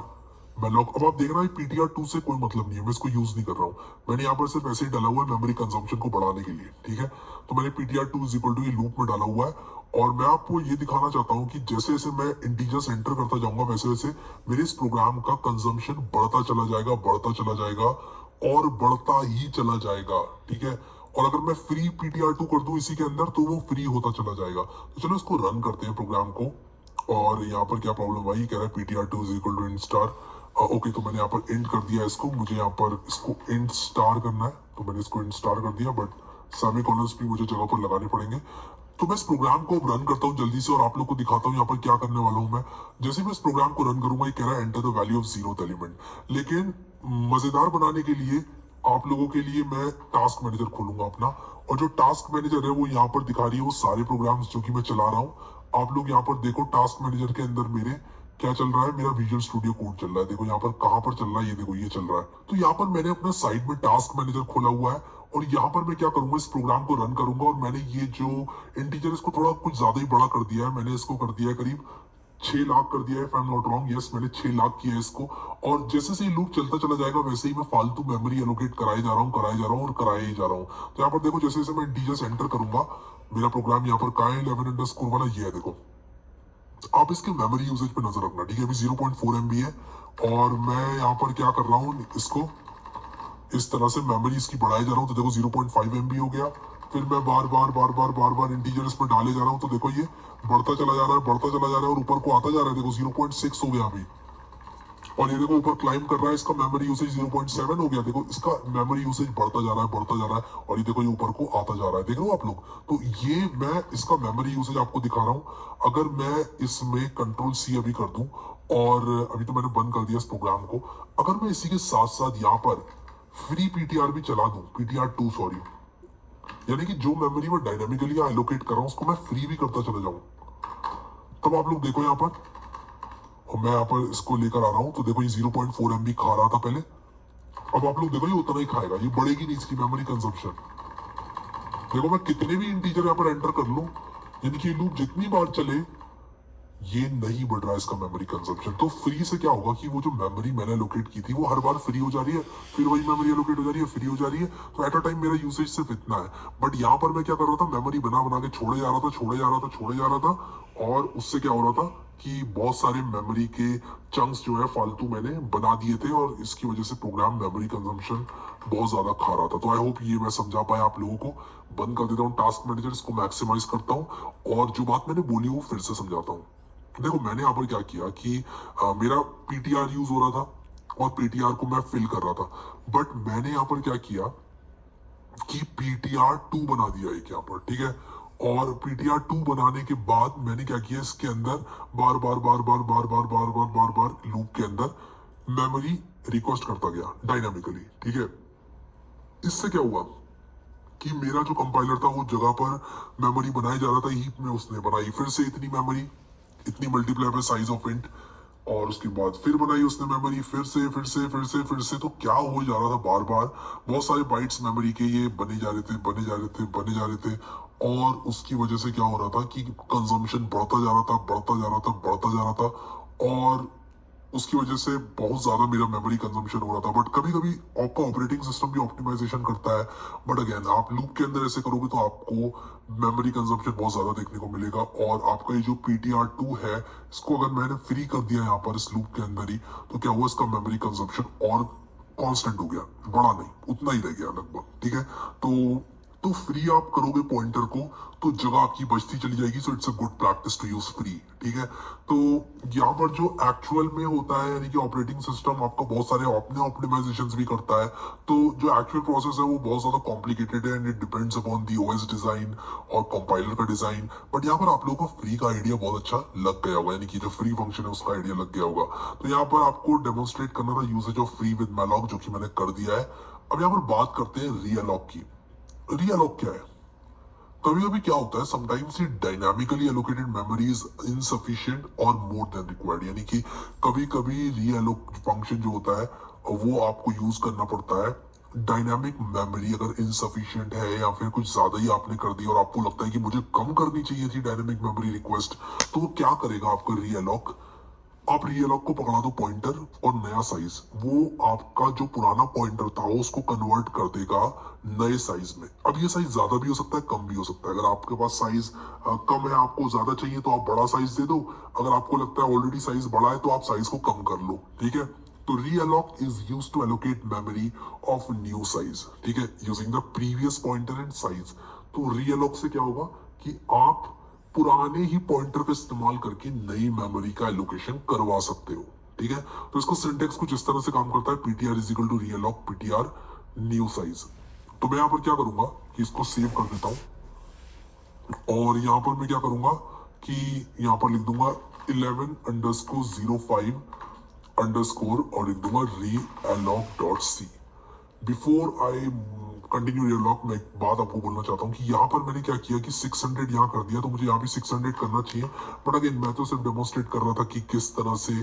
malloc। अब आप देख रहे हैं ptr2 से कोई मतलब नहीं है, मैं इसको यूज नहीं कर रहा हूँ। मैंने यहाँ पर सिर्फ ऐसे ही डाला हुआ है मेमोरी कंजम्पशन को बढ़ाने के लिए। ठीक है, तो मैंने ptr2 इज इक्वल टू ये लूप में डाला हुआ है, और मैं आपको ये दिखाना चाहता हूँ कि जैसे जैसे मैं इंटीजर्स एंटर करता जाऊंगा वैसे वैसे मेरे इस प्रोग्राम का कंजम्पशन बढ़ता चला जाएगा, बढ़ता चला जाएगा और बढ़ता ही चला जाएगा। ठीक है, और अगर मैं फ्री ptr2 कर दूं इसी के अंदर तो वो फ्री होता चला जाएगा। तो चलो इसको रन करते हैं प्रोग्राम को। और यहाँ पर क्या प्रॉब्लम आई, कह रहा है ptr2 is equal to int star. Okay, तो मैंने यहाँ पर इंट कर दिया इसको, मुझे यहाँ पर इसको इंट स्टार करना है, तो मैंने इसको इंट स्टार कर दिया, बट सेमीकोलंस भी मुझे जगह पर लगाने पड़ेंगे। तो मैं इस प्रोग्राम को रन करता हूँ जल्दी से और आप लोग को दिखाता हूँ यहाँ पर क्या करने वाला हूँ मैं। जैसे मैं इस प्रोग्राम को रन करूंगा, ये कह रहा है enter the value of 0th element. लेकिन मजेदार बनाने के लिए आप लोगों के लिए मैं टास्क मैनेजर खोलूंगा अपना, और जो टास्क मैनेजर है वो यहाँ पर दिखा रही है वो सारे प्रोग्राम्स जो कि मैं चला रहा हूँ। आप लोग यहाँ पर देखो टास्क मैनेजर के अंदर मेरे क्या चल रहा है, मेरा विजुअल स्टूडियो कोड चल रहा है। देखो यहाँ पर कहाँ पर चल रहा है, ये देखो ये चल रहा है। तो यहाँ पर मैंने अपना साइड में टास्क मैनेजर खोला हुआ है, और यहाँ पर मैं क्या करूंगा, इस प्रोग्राम को रन करूंगा। और मैंने ये जो इंटीजर इसको थोड़ा कुछ ज्यादा ही बड़ा कर दिया है, मैंने इसको कर दिया है करीब 6 लाख कर दिया है if I am not wrong. Yes, मैंने 6 लाख किया है इसको। और जैसे से लूप चलता चला जाएगा वैसे ही मैं फालतू मेमोरी एलोकेट कराए जा रहा हूँ, कराए जा रहा हूँ और कराए ही जा रहा हूँ। तो यहाँ पर देखो जैसे जैसे मैं इंटीजर्स एंटर करूंगा, मेरा प्रोग्राम यहाँ पर कहाँ है, 11 वाला ये है। देखो आप इसके मेमोरी यूसेज पे नजर रखना, ठीक है। अभी 0.4 MB है और मैं यहाँ पर क्या कर रहा हूँ, इसको इस तरह से मेमोरी इसकी बढ़ाई जा रहा हूँ। तो देखो 0.5 MB हो गया। फिर मैं बार बार इंटीजर इसमें डाले जा रहा हूँ। तो देखो ये बढ़ता चला जा रहा है, बढ़ता चला जा रहा है और ऊपर को आता जा रहा है। देखो 0.6 हो गया अभी। और ये देखो ऊपर क्लाइम कर रहा है, इसका मेमोरी यूसेज 0.7 हो गया। देखो इसका मेमोरी यूसेज बढ़ता जा रहा है, बढ़ता जा रहा है। और ये देखो ये ऊपर को आता जा रहा है, देख रहे हो आप लोग। तो ये मैं इसका मेमोरी यूसेज आपको दिखा रहा हूँ। अगर मैं इसमें Ctrl+C अभी कर दूं, और अभी तो मैंने बंद कर दिया इस प्रोग्राम को। अगर मैं इसी के साथ साथ यहाँ पर फ्री PTR भी चला दूं, PTR2 सॉरी, यानी कि जो मेमोरी में डायनामिकली एलोकेट कर रहा हूँ उसको मैं फ्री भी करता चला जाऊं, तब आप लोग देखो यहाँ पर, और मैं यहाँ पर इसको लेकर आ रहा हूँ। तो देखो ये 0.4 MB खा रहा था पहले, अब आप लोग देखो ये उतना ही खाएगा, ये बढ़ेगी नहीं इसकी मेमोरी कंजम्पशन। देखो मैं कितने भी इंटीजर यहाँ पर एंटर कर लूं, यानी कि लूप जितनी बार चले ये नहीं बढ़ रहा है इसका मेमोरी कंजम्पशन। तो फ्री से क्या होगा कि वो जो मेमोरी मैंने एलोकेट की थी वो हर बार फ्री हो जा रही है, फिर वही मेमोरी एलोकेट हो जा रही है, फ्री हो जा रही है। तो एट अ टाइम मेरा यूसेज सिर्फ इतना है। बट यहाँ पर मैं क्या कर रहा था, मेमोरी बना बना के छोड़े जा रहा था, छोड़े जा रहा था, छोड़े जा रहा था। और उससे क्या हो रहा था कि बहुत सारे मेमोरी के चंक्स जो है फालतू मैंने बना दिए थे, और इसकी वजह से प्रोग्राम मेमोरी कंजम्पशन बहुत ज्यादा खा रहा था। तो आई होप ये मैं समझा पाया आप लोगों को। बंद कर देता हूँ टास्क मैनेजर, इसको मैक्सिमाइज करता हूँ और जो बात मैंने बोली वो फिर से समझाता हूँ। देखो मैंने यहाँ पर क्या किया कि मेरा PTR यूज हो रहा था और PTR को मैं फिल कर रहा था। बट मैंने यहाँ पर क्या किया कि PTR2 बना दिया एक यहाँ पर, ठीक है। और PTR2 बनाने के बाद मैंने क्या किया, इसके अंदर बार बार बार बार बार बार बार बार बार बार लूप के अंदर मेमोरी रिक्वेस्ट करता गया डायनामिकली, ठीक है। इससे क्या हुआ कि मेरा जो कंपाइलर था वो जगह पर मेमोरी बनाया जा रहा था, हीप में उसने बनाई फिर से इतनी मेमोरी, इतनी multiply by size of int. और उसके बाद फिर बनाई उसने मेमोरी, फिर से। तो क्या हो जा रहा था, बार बार बहुत सारे बाइट्स मेमोरी के ये बने जा रहे थे, बने जा रहे थे, बने जा रहे थे। और उसकी वजह से क्या हो रहा था कि कंजम्पशन बढ़ता जा रहा था, बढ़ता जा रहा था, बढ़ता जा रहा था। और उसकी वजह से बहुत ज्यादा मेरा मेमोरी कंजम्पशन हो रहा था। बट कभी कभी आपका ऑपरेटिंग सिस्टम भी ऑप्टिमाइजेशन करता है। बट अगेन आप लूप के अंदर ऐसे करोगे तो आपको मेमोरी कंजम्पशन बहुत ज्यादा देखने को मिलेगा। और आपका ये जो PTR2 है, इसको अगर मैंने फ्री कर दिया यहाँ पर इस लूप के अंदर ही, तो क्या हुआ, इसका मेमोरी कंजम्पशन और कांस्टेंट हो गया, बढ़ा नहीं, उतना ही रह गया लगभग, ठीक है। तो फ्री आप करोगे पॉइंटर को तो जगह आपकी बचती चली जाएगी। So it's a good practice to use free, ठीक है। तो यहाँ पर जो एक्चुअल में होता है, यानी कि ऑपरेटिंग सिस्टम आपका बहुत सारे अपने ऑप्टिमाइजेशंस भी करता है। तो जो एक्चुअल प्रोसेस है वो बहुत ज्यादा कॉम्प्लिकेटेड है and it depends upon the OS design और कंपाइलर का डिजाइन। बट यहाँ पर आप लोगों को फ्री का आइडिया बहुत अच्छा लग गया होगा, यानी कि जो फ्री फंक्शन है उसका आइडिया लग गया होगा। तो यहाँ पर आपको डेमोन्स्ट्रेट करना था usage of free with malloc, जो कि मैंने कर दिया है। अब यहाँ पर बात करते हैं रीअलॉक की। रीअलॉक क्या है? कभी कभी क्या होता है, समटाइम्स ये dynamically allocated memory is insufficient और मोर देन रिक्वायर्ड, यानी कि कभी कभी रीअलोक फंक्शन जो होता है वो आपको यूज करना पड़ता है। डायनामिक मेमोरी अगर इनसफिशिएंट है या फिर कुछ ज्यादा ही आपने कर दिया और आपको लगता है कि मुझे कम करनी चाहिए थी डायनामिक मेमोरी रिक्वेस्ट, तो वो क्या करेगा आपका रीअलोक, आप रीअलॉक को पकड़ा दो पॉइंटर और नया साइज, वो आपका जो पुराना पॉइंटर था उसको कन्वर्ट कर देगा नए साइज में। अब ये साइज ज्यादा भी हो सकता है, कम भी हो सकता है। अगर आपके पास साइज कम है, आपको ज्यादा चाहिए, तो आप बड़ा साइज दे दो। अगर आपको लगता है ऑलरेडी साइज बड़ा है तो आप साइज को कम कर लो, ठीक है। तो realloc is used to allocate memory of new size, ठीक है, using the previous pointer and size. तो रीअलॉक से क्या होगा कि आप पुराने ही पॉइंटर का इस्तेमाल करके नई मेमोरी का एलोकेशन करवा सकते हो, ठीक है। तो इसको सिंटेक्स कुछ इस तरह से काम करता है, PTR is equal to realloc PTR new size. तो मैं यहाँ पर क्या करूंगा कि इसको सेव कर देता हूं और यहाँ पर मैं क्या करूंगा कि यहाँ पर लिख दूंगा 11_05_ और लिख दूंगा realloc.c। बिफोर आई कंटिन्यू रीअलॉक, मैं एक बात आपको बोलना चाहता हूँ कि यहाँ पर मैंने क्या किया कि 600 यहाँ कर दिया, तो मुझे यहाँ भी 600 करना चाहिए। बट अगेन मैं तो सिर्फ डेमोन्स्ट्रेट कर रहा था कि किस तरह से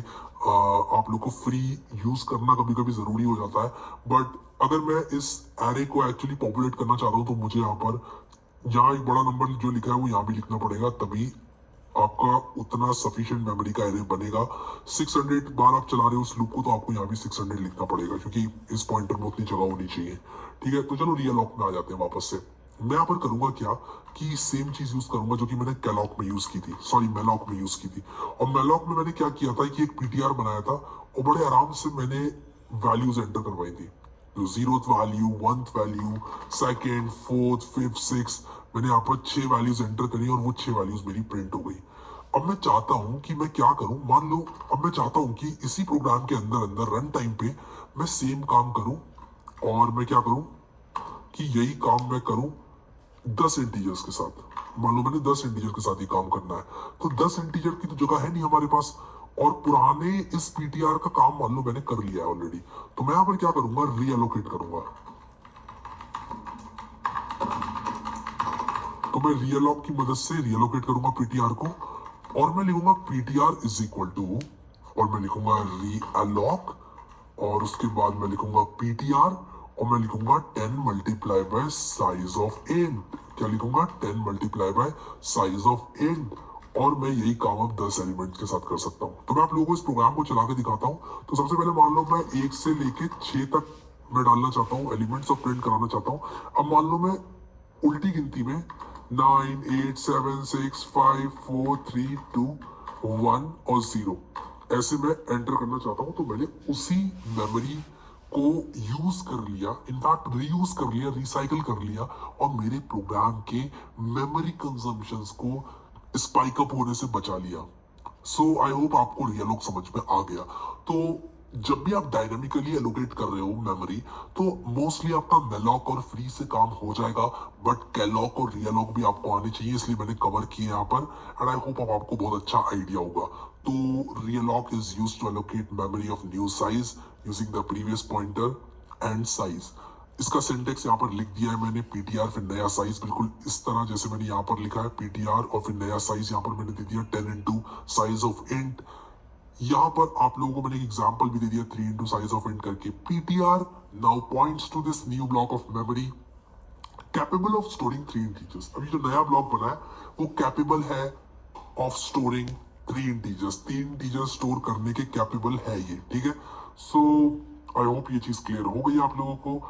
आप लोग को फ्री यूज करना कभी कभी जरूरी हो जाता है। बट अगर मैं इस एरे को एक्चुअली पॉपुलेट करना चाहता हूँ तो मुझे यहाँ पर, यहाँ एक बड़ा नंबर जो लिखा है वो यहाँ भी लिखना पड़ेगा, तभी आपका उतना सफिशिएंट मेमोरी का एरे बनेगा। 600 बार आप चला रहे हो उस लूप को, तो आपको यहाँ भी 600 लिखना पड़ेगा, क्योंकि इस पॉइंटर में उतनी जगह होनी चाहिए। ठीक है, तो चलो रियलॉक में आ जाते हैं वापस से। मैं यहाँ पर करूंगा क्या कि सेम चीज यूज करूंगा जो कि मैंने कैलॉक में यूज की थी, सॉरी मैलॉक में यूज की थी। और मैलॉक में मैंने क्या किया था कि एक पीटीआर बनाया था और बड़े आराम से मैंने वैल्यूज एंटर करवाई थी। तो 0th value, 1th value, second, 4th, 5th, 6th, मैंने यहाँ पर 6 वैल्यूज एंटर करी और वो 6 वैल्यूज मेरी प्रिंट हो गई। अब मैं चाहता हूं कि मैं क्या करूं, मान लो अब मैं चाहता हूं कि इसी प्रोग्राम के अंदर अंदर रन टाइम पे मैं सेम काम करूं, और मैं क्या करूं कि यही काम मैं करूं 10 इंटीजर्स के साथ। मान लो मैंने 10 इंटीजर के साथ ही काम करना है, तो 10 इंटीजर की तो जगह है नहीं हमारे पास, और पुराने इस पीटीआर का काम मान लो मैंने कर लिया है ऑलरेडी। तो मैं यहाँ पर क्या करूंगा, रीएलोकेट करूंगा। तो मैं रीअलॉक की मदद से रीअलोकेट करूंगा पीटीआर को, और मैं लिखूंगा पीटीआर इज इक्वल टू, और मैं लिखूंगा रीअलॉक, और उसके बाद मैं लिखूंगा पीटीआर, और मैं लिखूंगा 10 multiply by size of int. क्या लिखूंगा, 10 multiply by size of int. और मैं यही काम अब 10 एलिमेंट के साथ कर सकता हूँ। तो मैं आप लोगों को इस प्रोग्राम को चला के दिखाता हूँ। तो सबसे पहले मान लो मैं 1 से लेके 6 तक मैं डालना चाहता हूँ एलिमेंट्स, और प्रिंट कराना चाहता हूँ। अब मान लो मैं उल्टी गिनती में 9, 8, 7, 6, 5, 4, 3, 2, 1 और 0 ऐसे मैं एंटर करना चाहता हूं। तो मैंने उसी मेमोरी को यूज कर लिया, इनफैक्ट रीयूज कर लिया, रिसाइकल कर लिया, और मेरे प्रोग्राम के मेमोरी कंजम्पशंस को स्पाइक अप होने से बचा लिया। सो आई होप आपको रियलॉक समझ में आ गया। तो जब भी आप डायनामिकली एलोकेट कर रहे हो मेमोरी, तो मोस्टली आपका मेलॉक और फ्री से काम हो जाएगा, बट कैलॉक और रियलॉक भी आपको आने चाहिए, इसलिए मैंने कवर किए यहाँ पर। एंड आई होप अब आपको बहुत अच्छा आइडिया होगा। तो realloc is used to allocate memory of new size using the previous pointer and size. इसका सिंटेक्स यहाँ पर लिख दिया है मैंने, पीटीआर फिर नया साइज, बिल्कुल इस तरह जैसे मैंने यहाँ पर लिखा है पीटीआर और फिर नया साइज यहाँ पर मैंने दे दिया 10 इंटू साइज ऑफ इंट। यहाँ पर आप लोगों को मैंने एक एग्जांपल भी दे दिया 3 इंटू साइज ऑफ इंट करके। PTR now points to this new block of memory capable of storing 3 integers. अभी जो नया ब्लॉक बना है वो कैपेबल है of storing 3 integers, 3 integers store करने के कैपेबल है ये। ठीक है, सो आई होप ये चीज क्लियर हो गई आप लोगों को।